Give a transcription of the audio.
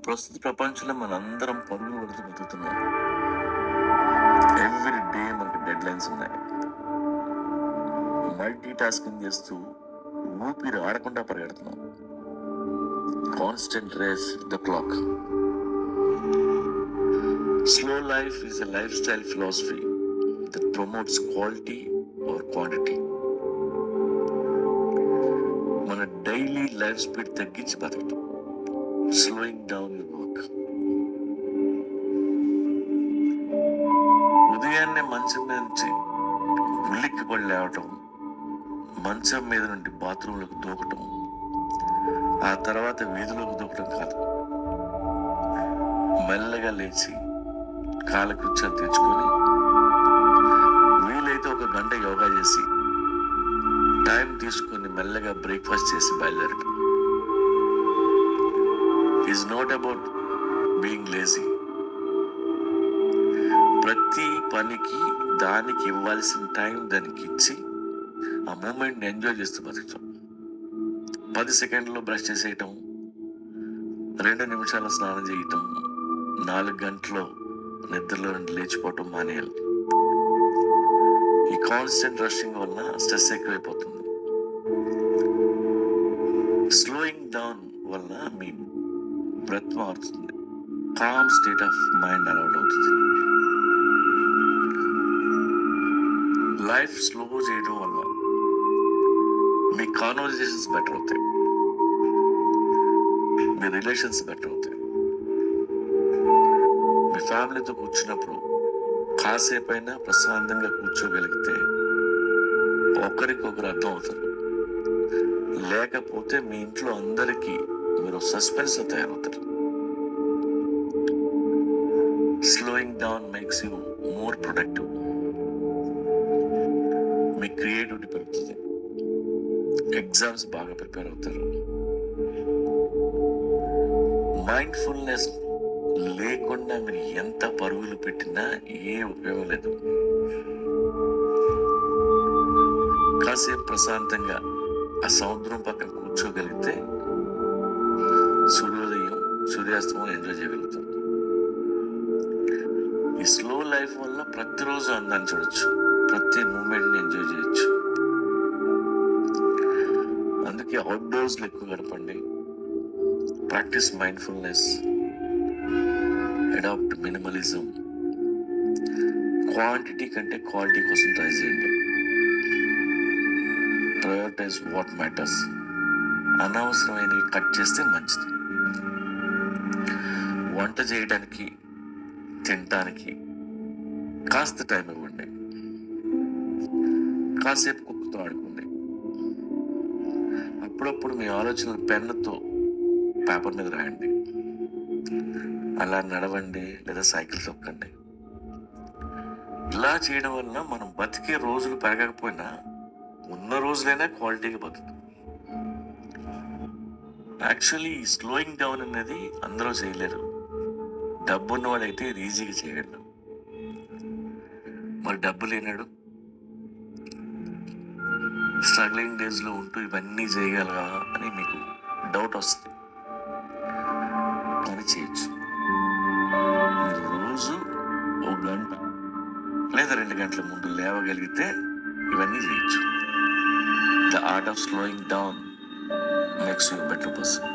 ప్రస్తుత ప్రపంచంలో మనందరం పరుగులు కొడుతూ బతుకుతున్నాం. ఎవ్రీ డే మనకి డెడ్ లైన్స్ ఉన్నాయి. మల్టీ టాస్కింగ్ చేస్తూ ఊపిరి ఆడకుండా పరిగెడుతున్నాం. Constant race the clock. Slow life is a lifestyle philosophy that promotes quality over quantity. మన డైలీ లైఫ్ స్పీడ్ తగ్గించి బతకటం. Slowing down your work. ఉదయాన్నే మంచం మీద నుంచి ఉలిక్కి పడి లేవటం, మంచం మీద నుండి బాత్రూంలోకి దూకటం, ఆ తర్వాత వీధిలోకి దూకటం కాదు. మెల్లగా లేచి కాలకృత్యాలు తెచ్చుకొని వీలైతే ఒక గంట యోగా చేసి టైం తీసుకొని మెల్లగా బ్రేక్ఫాస్ట్ చేసి బయలుదేరటం. Is not about being lazy. ప్రతి పనికి దానికి ఇవ్వాల్సిన టైం దానికి ఇచ్చి ఆ మూమెంట్ని ఎంజాయ్ చేస్తూ బతకటం. 10 సెకండ్లో బ్రష్ చేసేయటం, 2 నిమిషాల స్నానం చేయటం, 4 గంటలు నిద్రలో నుండి లేచిపోవటం మానేయాలి. ఈ కాన్స్టెంట్ రషింగ్ వల్ల స్ట్రెస్ ఎక్కువైపోతుంది. స్లోయింగ్ డౌన్ వల్ల మీ బ్రెత్ మారుతుంది. Calm state of mind allowed అవుతుంది. లైఫ్ స్లో చేయడం వల్ల మీ కాన్వర్జేషన్స్ బెటర్ అవుతాయి, మీ రిలేషన్స్ బెటర్ అవుతాయి. మీ ఫ్యామిలీతో కూర్చున్నప్పుడు కాసేపు అయినా ప్రశాంతంగా కూర్చోగలిగితే ఒకరికొకరు అర్థం అవుతారు. లేకపోతే మీ ఇంట్లో అందరికీ మీరు సస్పెన్స్ తయారవుతారు. Slowing down makes you more productive. Me creativity పెరుగుతుంది. ఎగ్జామ్స్ బాగా ప్రిపేర్ అవుతారు. మైండ్ఫుల్నెస్ లేకుండా మీరు ఎంత పరుగులు పెట్టినా ఏ ఉపయోగం లేదు. కాసేపు ప్రశాంతంగా ఆ సముద్రం పక్కన కూర్చోగలిగితే సూర్యోదయం సూర్యాస్తమం ఎంజాయ్ చేయగలుగుతాం. ఈ స్లో లైఫ్ వల్ల ప్రతిరోజు అందాన్ని చూడొచ్చు, ప్రతి మూమెంట్ని ఎంజాయ్ చేయొచ్చు. అందుకే అవుట్డోర్స్లో ఎక్కువ గడపండి. Practice mindfulness, adapt minimalism. Quantity కంటే క్వాలిటీ కోసం ట్రై చేయండి. Prioritise what matters. అనవసరమైనవి కట్ చేస్తే మంచిది. వంట చేయడానికి, తినడానికి కాస్త టైం ఇవ్వండి. కాసేపు కుక్కతో ఆడుకోండి. అప్పుడప్పుడు మీ ఆలోచనలు పెన్నుతో పేపర్ మీద రాయండి. అలా నడవండి లేదా సైకిల్ తొక్కండి. ఇలా చేయడం వల్ల మనం బతికే రోజులు పెరగకపోయినా ఉన్న రోజులైనా క్వాలిటీగా బతుకుతాం. యాక్చువల్లీ ఈ స్లోయింగ్ డౌన్ అనేది అందరూ చేయలేరు. డబ్బు ఉన్నవాడైతే ఇది ఈజీగా చేయగలడు. మరి డబ్బు లేనాడు స్ట్రగ్లింగ్ డేస్లో ఉంటూ ఇవన్నీ చేయగలగా అని మీకు డౌట్ వస్తుంది. కానీ చేయొచ్చు. మీరు రోజు 1 గంట లేదా 2 గంటల ముందు లేవగలిగితే ఇవన్నీ చేయొచ్చు. The art of slowing down makes you better person.